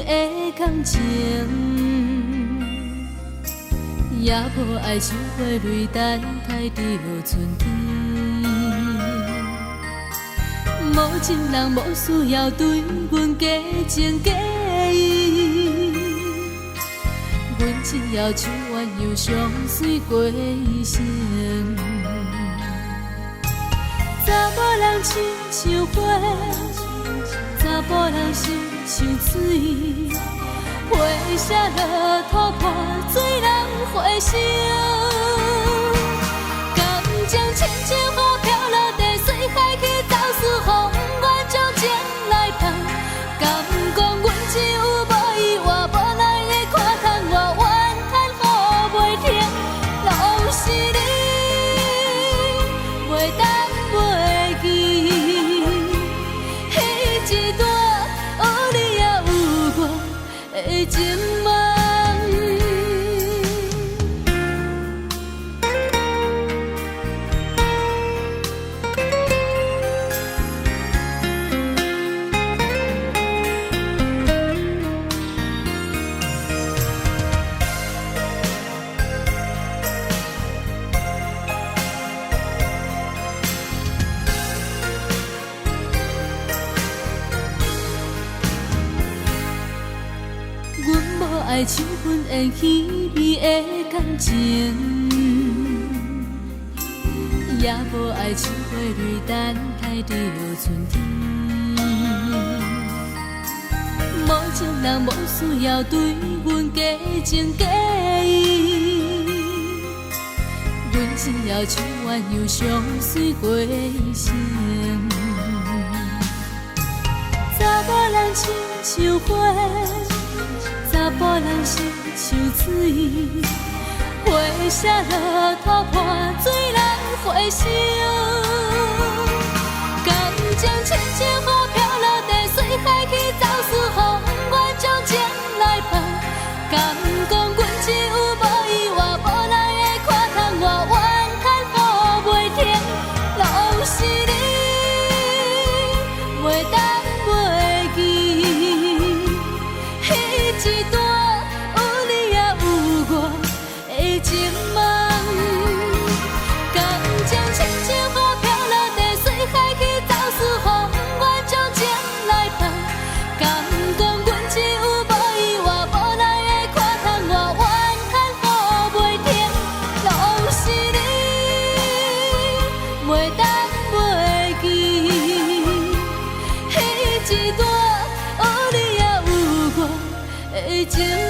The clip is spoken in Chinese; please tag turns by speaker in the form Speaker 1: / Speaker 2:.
Speaker 1: 的感情，也无爱像花蕊等待着春天。无情人无需要对阮假情假意，阮只要像鸳鸯相随过一生。查某人亲像花，查甫人心像水，花谢落土破，水人回声。甘将深情花飘落地，随海去走私风，阮将情来放。甘讲阮只有无意外，无奈的看窗外，怨叹雨袂停，拢是你袂当袂记。迄一段有你也有我的情梦。爱像份缘稀微的感情，也无爱像花蕊等待着春天。无情人无需要对阮假情假意，阮只要像鸳鸯相随过一生。查某人亲像花，查甫人心像水，花谢落土破，水人回声。甘将深情花飘落地，随海去走私风，阮将情来放。甘讲阮只有无意外，无奈的看窗外，怨叹雨袂停，拢是你袂当袂记。迄一段有你也有我的情梦，甘将深情花飘落地，随海去走私风，阮将情来放。甘讲阮只有无意外，无奈的看窗外，怨叹雨袂停，拢是你袂当袂记。迄一段有你也有我的情。